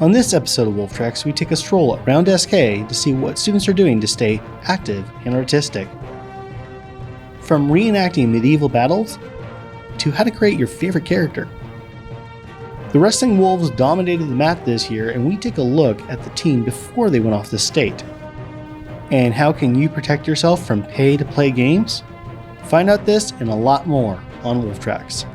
On this episode of Wolf Tracks, we take a stroll around SK to see what students are doing to stay active and artistic. From reenacting medieval battles to how to create your favorite character. The Wrestling Wolves dominated the map this year, and we take a look at the team before they went off the state. And how can you protect yourself from pay-to-play games? Find out this and a lot more on Wolf Tracks.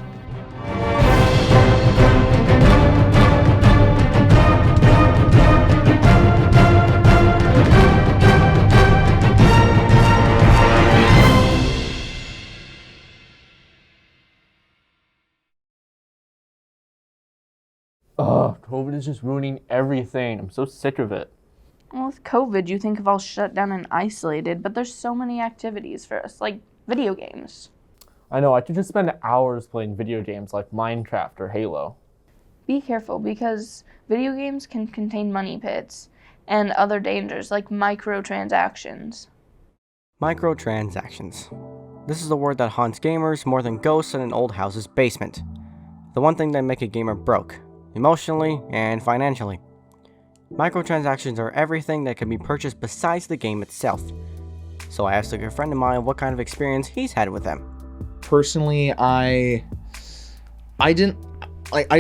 Ugh, COVID is just ruining everything. I'm so sick of it. Well, with COVID, you think of all shut down and isolated, but there's so many activities for us, like video games. I know, I could just spend hours playing video games like Minecraft or Halo. Be careful, because video games can contain money pits and other dangers like microtransactions. Microtransactions. This is a word that haunts gamers more than ghosts in an old house's basement. The one thing that make a gamer broke, emotionally and financially. Microtransactions are everything that can be purchased besides the game itself. So I asked a good friend of mine what kind of experience he's had with them. Personally, I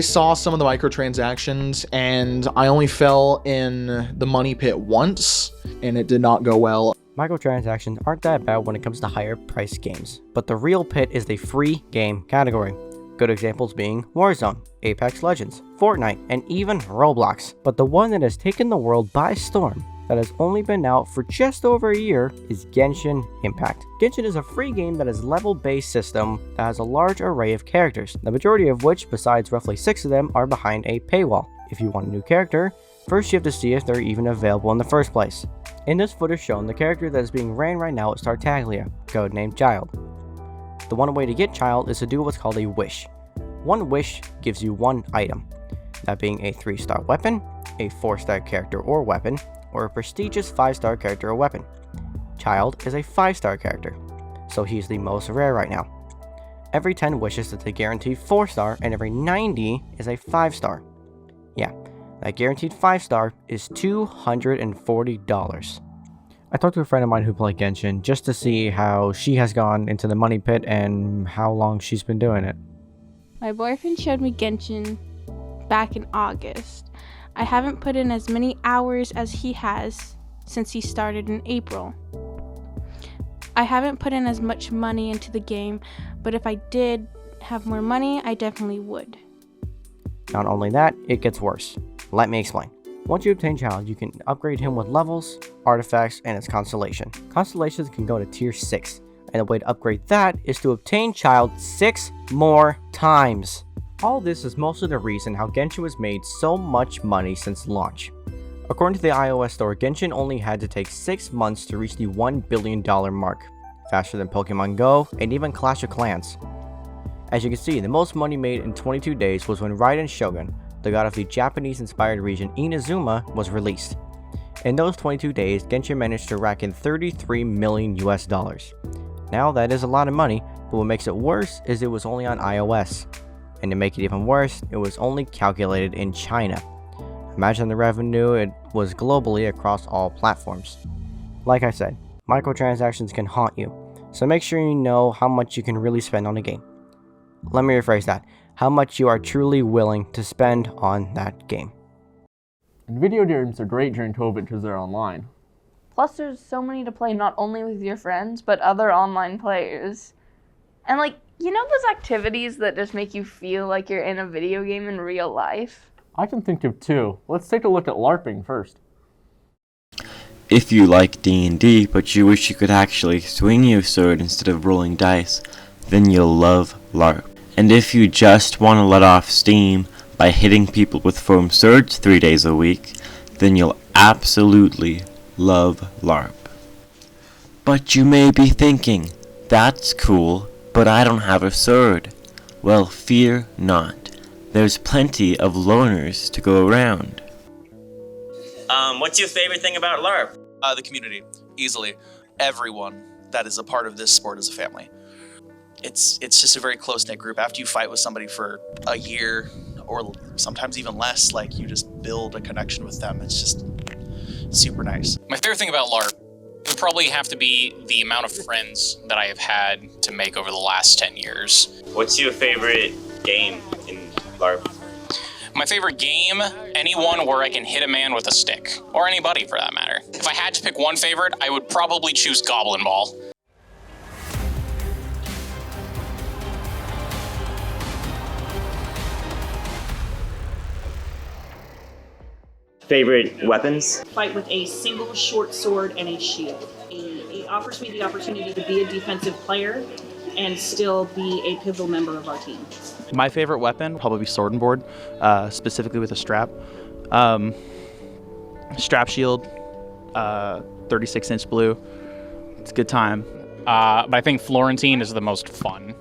saw some of the microtransactions and I only fell in the money pit once and it did not go well. Microtransactions aren't that bad when it comes to higher priced games, but the real pit is the free game category. Good examples being Warzone, Apex Legends, Fortnite, and even Roblox. But the one that has taken the world by storm, that has only been out for just over a year, is Genshin Impact. Genshin is a free game that is a level-based system that has a large array of characters, the majority of which, besides roughly 6 of them, are behind a paywall. If you want a new character, first you have to see if they're even available in the first place. In this footage shown, the character that is being ran right now is Tartaglia, codenamed Child. The one way to get Child is to do what's called a wish. One wish gives you one item, that being a 3-star weapon, a 4-star character or weapon, or a prestigious 5-star character or weapon. Child is a 5-star character, so he's the most rare right now. Every 10 wishes is a guaranteed 4-star, and every 90 is a 5-star. Yeah, that guaranteed 5-star is $240. I talked to a friend of mine who played Genshin just to see how she has gone into the money pit and how long she's been doing it. My boyfriend showed me Genshin back in August. I haven't put in as many hours as he has since he started in April. I haven't put in as much money into the game, but if I did have more money, I definitely would. Not only that, it gets worse. Let me explain. Once you obtain Child, you can upgrade him with levels, artifacts, and its constellation. Constellations can go to tier 6, and the way to upgrade that is to obtain Child 6 more times. All this is mostly the reason how Genshin has made so much money since launch. According to the iOS store, Genshin only had to take 6 months to reach the $1 billion mark, faster than Pokemon Go and even Clash of Clans. As you can see, the most money made in 22 days was when Raiden Shogun, the god of the Japanese-inspired region Inazuma, was released. In those 22 days, Genshin managed to rack in $33 million US. Now that is a lot of money, but what makes it worse is it was only on iOS. And to make it even worse, it was only calculated in China. Imagine the revenue it was globally across all platforms. Like I said, microtransactions can haunt you, so make sure you know how much you can really spend on a game. Let me rephrase that, how much you are truly willing to spend on that game. And video games are great during COVID because they're online. Plus, there's so many to play not only with your friends, but other online players. And you know those activities that just make you feel like you're in a video game in real life? I can think of 2. Let's take a look at LARPing first. If you like D&D, but you wish you could actually swing your sword instead of rolling dice, then you'll love Larp. And if you just want to let off steam by hitting people with foam swords 3 days a week, then you'll absolutely love Larp. But you may be thinking, that's cool, but I don't have a sword. Well, fear not. There's plenty of loners to go around. What's your favorite thing about LARP? The community, easily. Everyone that is a part of this sport is a family. It's just a very close-knit group. After you fight with somebody for a year, or sometimes even less, like you just build a connection with them. It's just super nice. My favorite thing about LARP would probably have to be the amount of friends that I have had to make over the last 10 years. What's your favorite game in LARP? My favorite game, any one where I can hit a man with a stick, or anybody for that matter. If I had to pick one favorite, I would probably choose Goblin Ball. Favorite weapons? Fight with a single short sword and a shield. It offers me the opportunity to be a defensive player and still be a pivotal member of our team. My favorite weapon, probably sword and board, specifically with a strap. Strap shield, 36-inch blue. It's a good time. But I think Florentine is the most fun.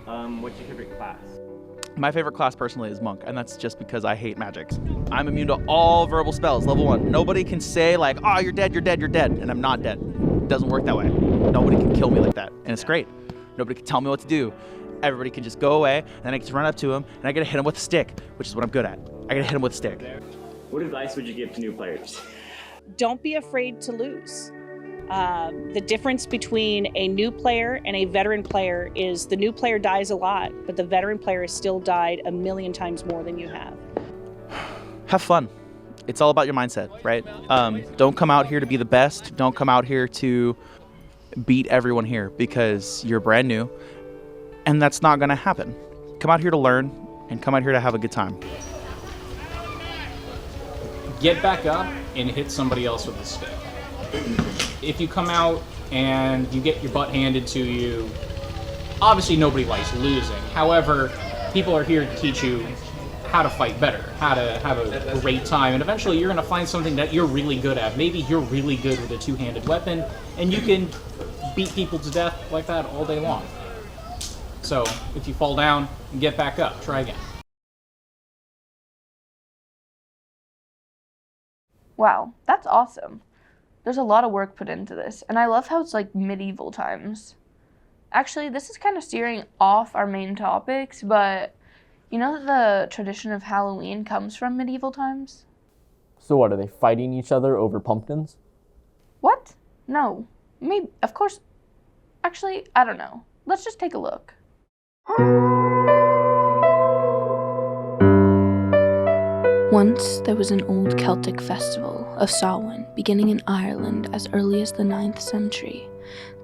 What's your favorite class? My favorite class personally is Monk, and that's just because I hate magics. I'm immune to all verbal spells, level 1. Nobody can say like, oh, you're dead, and I'm not dead. It doesn't work that way. Nobody can kill me like that, and it's great. Nobody can tell me what to do. Everybody can just go away, and then I get to run up to him, and I get to hit him with a stick, which is what I'm good at. I get to hit him with a stick. What advice would you give to new players? Don't be afraid to lose. The difference between a new player and a veteran player is the new player dies a lot, but the veteran player has still died a million times more than you have. Have fun. It's all about your mindset, right? Don't come out here to be the best. Don't come out here to beat everyone here because you're brand new, and that's not going to happen. Come out here to learn and come out here to have a good time. Get back up and hit somebody else with a stick. If you come out and you get your butt handed to you, obviously nobody likes losing. However, people are here to teach you how to fight better, how to have a great time, and eventually you're going to find something that you're really good at. Maybe you're really good with a two-handed weapon, and you can beat people to death like that all day long. So, if you fall down, get back up, try again. Wow, that's awesome. There's a lot of work put into this, and I love how it's like medieval times. Actually, this is kind of steering off our main topics, but you know that the tradition of Halloween comes from medieval times? So what, are they fighting each other over pumpkins? What? No. Maybe, of course. Actually, I don't know. Let's just take a look. Once there was an old Celtic festival of Samhain beginning in Ireland as early as the 9th century.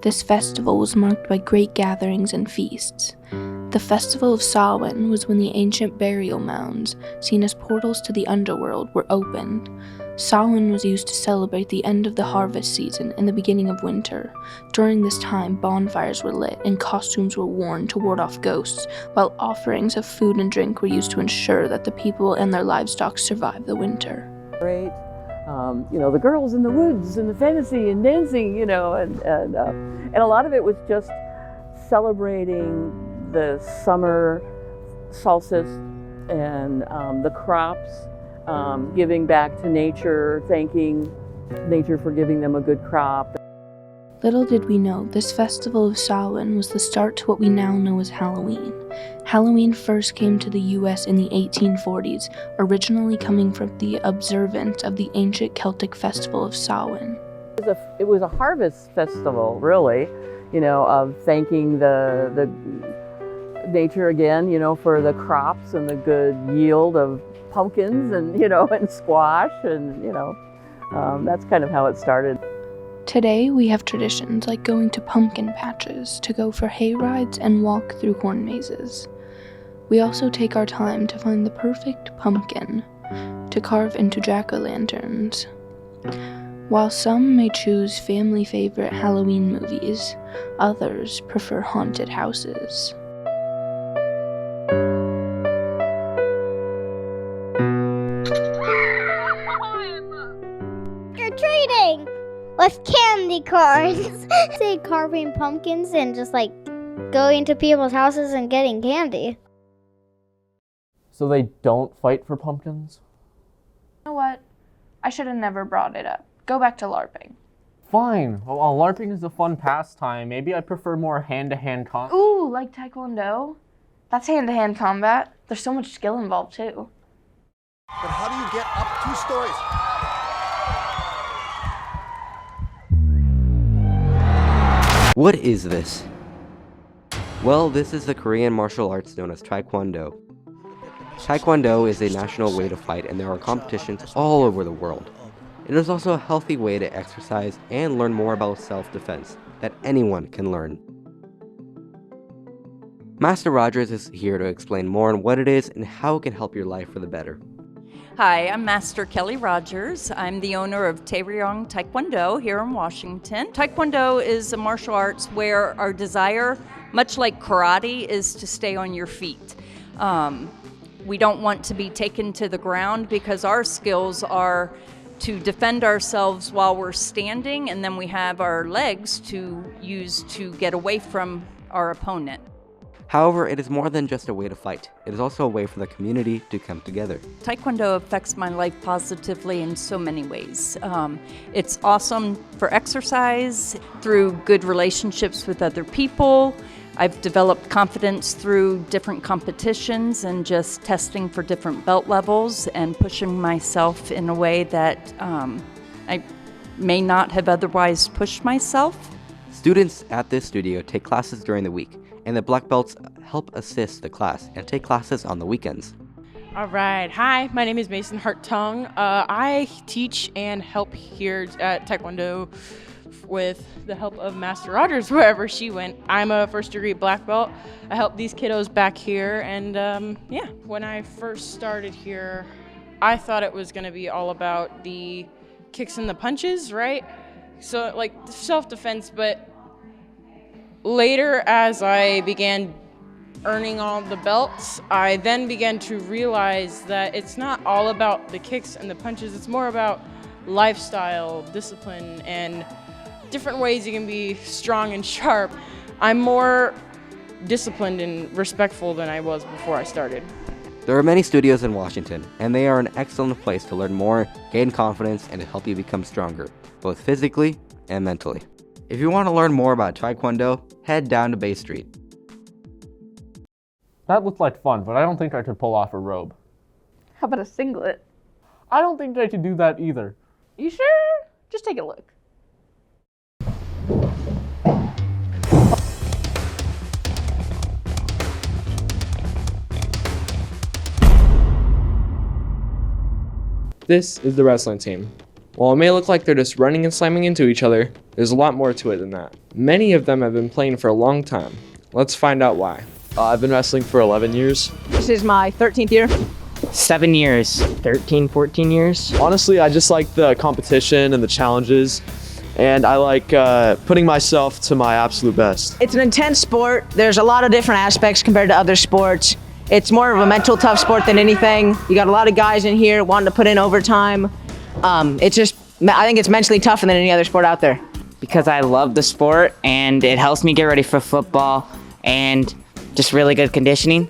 This festival was marked by great gatherings and feasts. The festival of Samhain was when the ancient burial mounds, seen as portals to the underworld, were opened. Samhain was used to celebrate the end of the harvest season and the beginning of winter. During this time, bonfires were lit and costumes were worn to ward off ghosts, while offerings of food and drink were used to ensure that the people and their livestock survived the winter. Great. The girls in the woods and the fantasy and dancing, and a lot of it was just celebrating the summer solstice and the crops, giving back to nature, thanking nature for giving them a good crop. Little did we know, this festival of Samhain was the start to what we now know as Halloween. Halloween first came to the US in the 1840s, originally coming from the observance of the ancient Celtic festival of Samhain. It was a harvest festival, really, of thanking the nature again, for the crops and the good yield of pumpkins and, and squash and, that's kind of how it started. Today, we have traditions like going to pumpkin patches, to go for hay rides, and walk through corn mazes. We also take our time to find the perfect pumpkin to carve into jack-o'-lanterns. While some may choose family favorite Halloween movies, others prefer haunted houses. You're trading with candy corns. Say carving pumpkins and just going to people's houses and getting candy. So they don't fight for pumpkins? You know what? I should have never brought it up. Go back to LARPing. Fine. Well, while LARPing is a fun pastime, maybe I prefer more hand-to-hand combat. Ooh, like Taekwondo? That's hand-to-hand combat. There's so much skill involved too. But how do you get up 2 stories? What is this? Well, this is the Korean martial arts known as Taekwondo. Taekwondo is a national way to fight, and there are competitions all over the world. It is also a healthy way to exercise and learn more about self-defense that anyone can learn. Master Rogers is here to explain more on what it is and how it can help your life for the better. Hi, I'm Master Kelly Rogers. I'm the owner of Taekwondo here in Washington. Taekwondo is a martial arts where our desire, much like karate, is to stay on your feet. We don't want to be taken to the ground because our skills are to defend ourselves while we're standing, and then we have our legs to use to get away from our opponent. However, it is more than just a way to fight. It is also a way for the community to come together. Taekwondo affects my life positively in so many ways. It's awesome for exercise, through good relationships with other people. I've developed confidence through different competitions and just testing for different belt levels and pushing myself in a way that I may not have otherwise pushed myself. Students at this studio take classes during the week, and the black belts help assist the class and take classes on the weekends. All right, hi, my name is Mason Hartung. I teach and help here at Taekwondo with the help of Master Rogers wherever she went. I'm a first-degree black belt. I help these kiddos back here, and yeah. When I first started here, I thought it was gonna be all about the kicks and the punches, right? So like self-defense, but later as I began earning all the belts, I then began to realize that it's not all about the kicks and the punches, it's more about lifestyle, discipline, and different ways you can be strong and sharp. I'm more disciplined and respectful than I was before I started. There are many studios in Washington, and they are an excellent place to learn more, gain confidence, and to help you become stronger, both physically and mentally. If you want to learn more about Taekwondo, head down to Bay Street. That looked like fun, but I don't think I could pull off a robe. How about a singlet? I don't think I could do that either. You sure? Just take a look. This is the wrestling team. While it may look like they're just running and slamming into each other, there's a lot more to it than that. Many of them have been playing for a long time. Let's find out why. I've been wrestling for 11 years. This is my 13th year. 7 years. 13, 14 years. Honestly, I just like the competition and the challenges, and I like putting myself to my absolute best. It's an intense sport. There's a lot of different aspects compared to other sports. It's more of a mental tough sport than anything. You got a lot of guys in here wanting to put in overtime. It's just, I think it's mentally tougher than any other sport out there. Because I love the sport and it helps me get ready for football and just really good conditioning.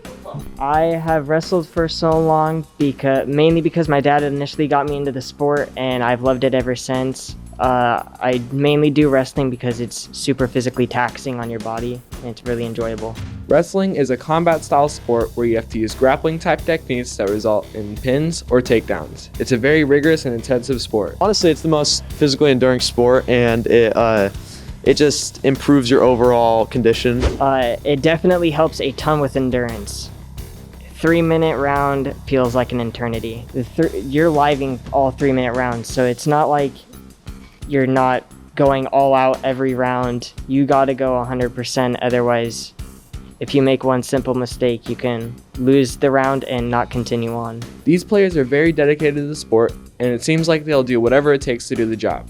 I have wrestled for so long mainly because my dad initially got me into the sport and I've loved it ever since. I mainly do wrestling because it's super physically taxing on your body and it's really enjoyable. Wrestling is a combat style sport where you have to use grappling type techniques that result in pins or takedowns. It's a very rigorous and intensive sport. Honestly, it's the most physically enduring sport, and it just improves your overall condition. It definitely helps a ton with endurance. 3-minute round feels like an eternity. You're living all 3-minute rounds, so it's not like you're not going all out every round. You gotta go 100%, otherwise if you make one simple mistake, you can lose the round and not continue on. These players are very dedicated to the sport, and it seems like they'll do whatever it takes to do the job.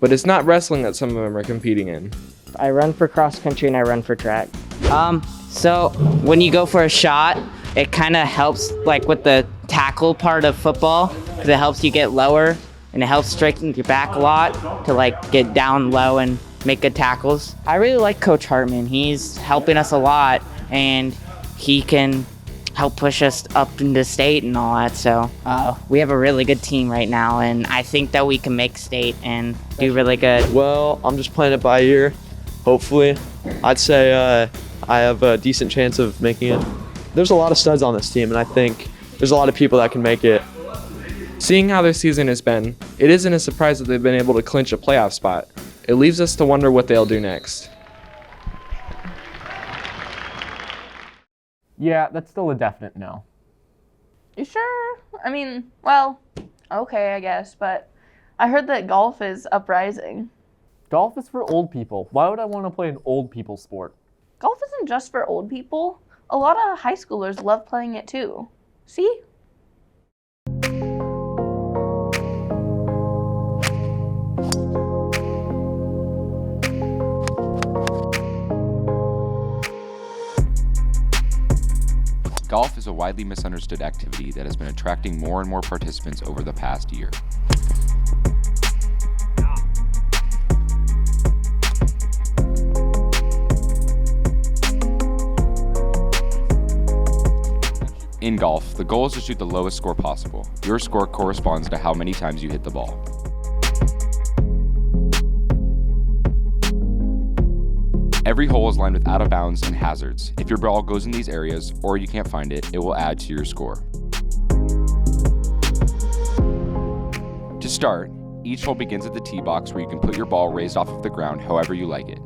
But it's not wrestling that some of them are competing in. I run for cross country and I run for track. So when you go for a shot, it kind of helps like with the tackle part of football, because it helps you get lower and it helps strengthen your back a lot to like get down low and make good tackles. I really like Coach Hartman. He's helping us a lot and he can help push us up into state and all that. So we have a really good team right now, and I think that we can make state and do really good. Well, I'm just playing it by ear. Hopefully, I'd say I have a decent chance of making it. there's a lot of studs on this team, and I think there's a lot of people that can make it. Seeing how their season has been, it isn't a surprise that they've been able to clinch a playoff spot. It leaves us to wonder what they'll do next. Yeah, that's still a definite no. You sure? I mean, well, okay, I guess, but I heard that golf is uprising. Golf is for old people. Why would I want to play an old people sport? Golf isn't just for old people. A lot of high schoolers love playing it too. See? Golf is a widely misunderstood activity that has been attracting more and more participants over the past year. In golf, the goal is to shoot the lowest score possible. Your score corresponds to how many times you hit the ball. Every hole is lined with out of bounds and hazards. If your ball goes in these areas or you can't find it, it will add to your score. To start, each hole begins at the tee box where you can put your ball raised off of the ground however you like it.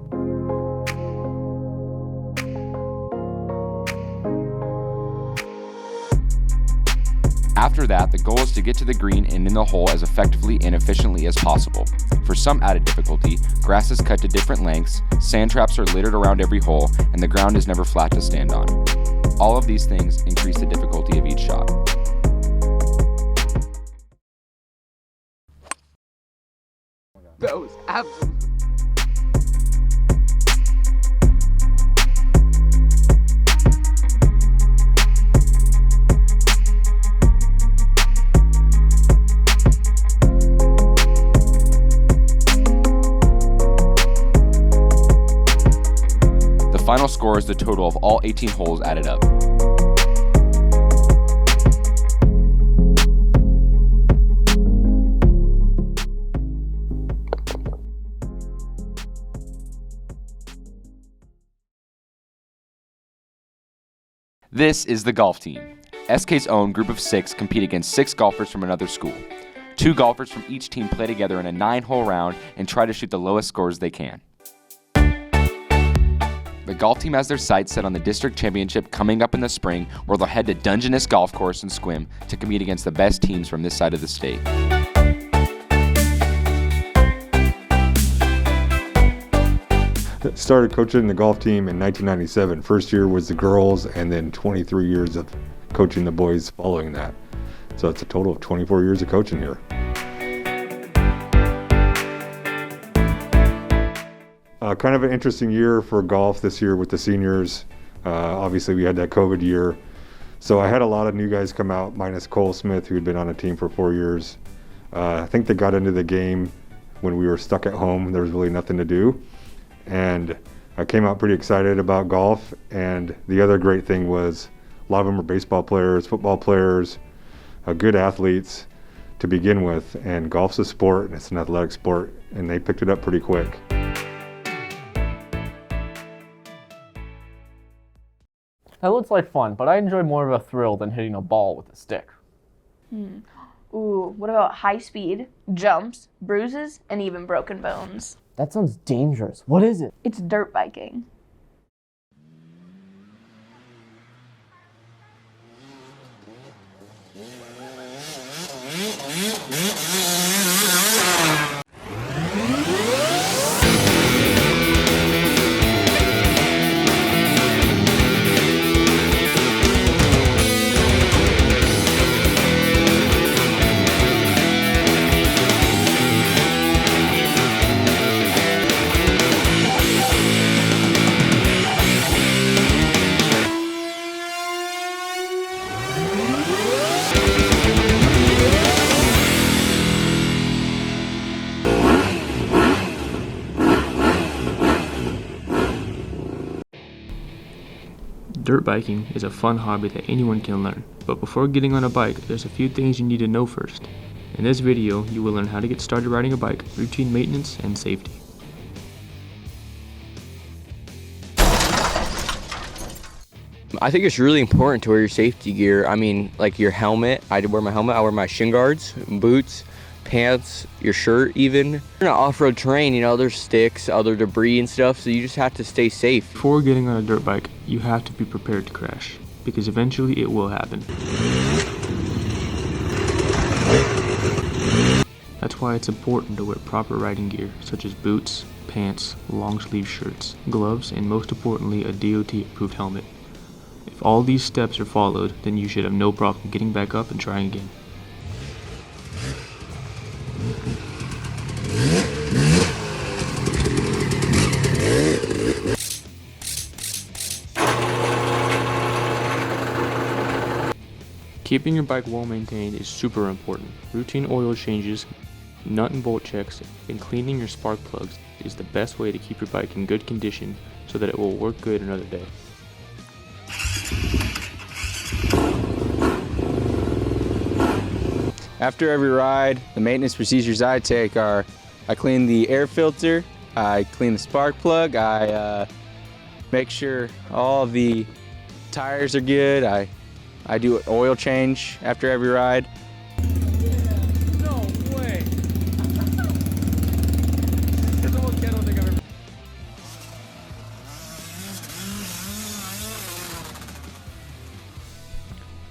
After that, the goal is to get to the green and in the hole as effectively and efficiently as possible. For some added difficulty, grass is cut to different lengths, sand traps are littered around every hole, and the ground is never flat to stand on. All of these things increase the difficulty of each shot. That was absolutely... The final score is the total of all 18 holes added up. This is the golf team. SK's own group of 6 compete against 6 golfers from another school. 2 golfers from each team play together in a 9-hole round and try to shoot the lowest scores they can. The golf team has their sights set on the district championship coming up in the spring, where they'll head to Dungeness Golf Course in Sequim to compete against the best teams from this side of the state. Started coaching the golf team in 1997. First year was the girls, and then 23 years of coaching the boys following that. So it's a total of 24 years of coaching here. Kind of an interesting year for golf this year with the seniors. Obviously we had that COVID year. So I had a lot of new guys come out, minus Cole Smith, who had been on the team for 4 years. I think they got into the game when we were stuck at home. There was really nothing to do. And I came out pretty excited about golf. And the other great thing was a lot of them are baseball players, football players, good athletes to begin with. And golf's a sport, and it's an athletic sport, and they picked it up pretty quick. That looks like fun, but I enjoy more of a thrill than hitting a ball with a stick. Ooh, what about high speed, jumps, bruises, and even broken bones? That sounds dangerous. What is it? It's dirt biking. Dirt biking is a fun hobby that anyone can learn, but before getting on a bike, there's a few things you need to know first. In this video, you will learn how to get started riding a bike, routine maintenance, and safety. I think it's really important to wear your safety gear. I mean, like your helmet. I wear my helmet. I wear my shin guards, boots, pants, your shirt even. In an off-road terrain, you know, there's sticks, other debris and stuff, so you just have to stay safe. Before getting on a dirt bike, you have to be prepared to crash, because eventually it will happen. That's why it's important to wear proper riding gear, such as boots, pants, long-sleeve shirts, gloves, and most importantly, a DOT-approved helmet. If all these steps are followed, then you should have no problem getting back up and trying again. Keeping your bike well maintained is super important. Routine oil changes, nut and bolt checks, and cleaning your spark plugs is the best way to keep your bike in good condition so that it will work good another day. After every ride, the maintenance procedures I take are I clean the air filter, I clean the spark plug, I make sure all the tires are good, I do an oil change after every ride. No way!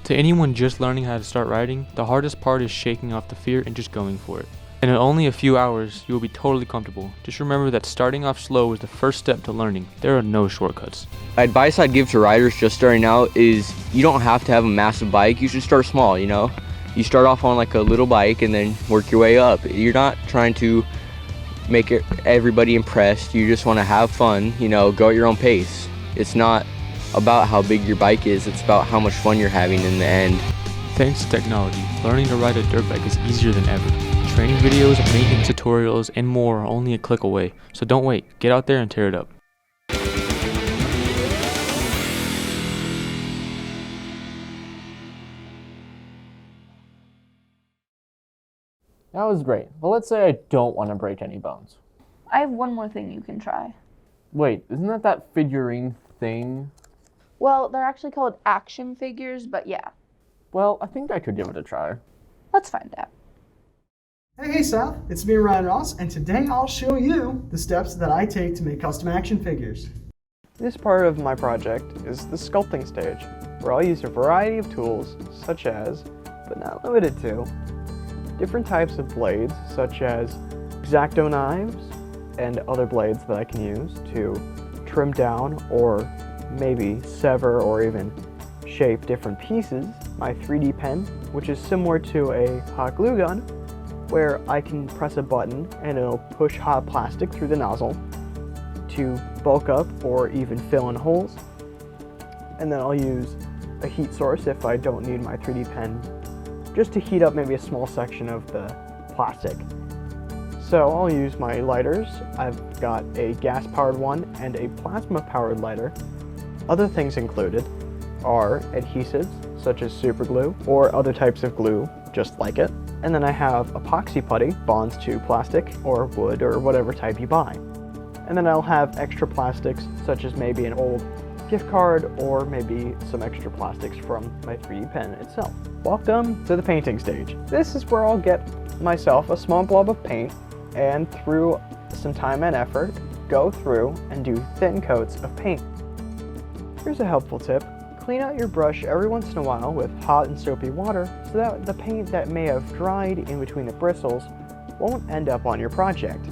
To anyone just learning how to start riding, the hardest part is shaking off the fear and just going for it. And in only a few hours, you will be totally comfortable. Just remember that starting off slow is the first step to learning. There are no shortcuts. Advice I'd give to riders just starting out is you don't have to have a massive bike. You should start small, you know? You start off on like a little bike and then work your way up. You're not trying to make everybody impressed. You just want to have fun, you know, go at your own pace. It's not about how big your bike is, it's about how much fun you're having in the end. Thanks to technology, learning to ride a dirt bike is easier than ever. Training videos, maintenance tutorials, and more are only a click away. So don't wait, get out there and tear it up. That was great, but let's say I don't want to break any bones. I have one more thing you can try. Wait, isn't that figurine thing? Well, they're actually called action figures, but yeah. Well, I think I could give it a try. Let's find out. Hey South, it's me Ryan Ross, and today I'll show you the steps that I take to make custom action figures. This part of my project is the sculpting stage, where I'll use a variety of tools such as, but not limited to, different types of blades such as X-Acto knives and other blades that I can use to trim down or maybe sever or even shape different pieces. My 3D pen, which is similar to a hot glue gun, where I can press a button and it'll push hot plastic through the nozzle to bulk up or even fill in holes. And then I'll use a heat source if I don't need my 3D pen, just to heat up maybe a small section of the plastic. So I'll use my lighters. I've got a gas-powered one and a plasma-powered lighter. Other things included are adhesives such as super glue or other types of glue just like it. And then I have epoxy putty, bonds to plastic or wood or whatever type you buy. And then I'll have extra plastics such as maybe an old gift card or maybe some extra plastics from my 3D pen itself. Welcome to the painting stage. This is where I'll get myself a small blob of paint and through some time and effort, go through and do thin coats of paint. Here's a helpful tip. Clean out your brush every once in a while with hot and soapy water so that the paint that may have dried in between the bristles won't end up on your project.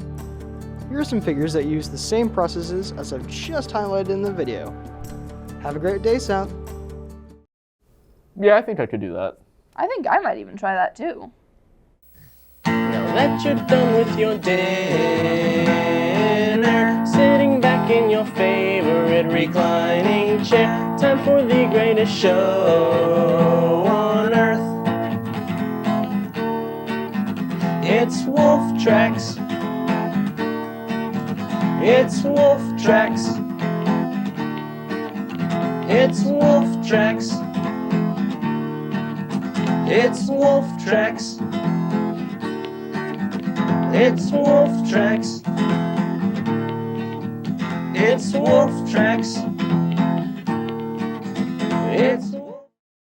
Here are some figures that use the same processes as I've just highlighted in the video. Have a great day, South. Yeah, I think I could do that. I think I might even try that too. Now that you're done with your dinner, sitting back in your favorite reclining chair, time for the greatest show on earth. It's Wolf Tracks. It's Wolf Tracks. It's Wolf Tracks. It's Wolf Tracks. It's Wolf Tracks. It's Wolf Tracks.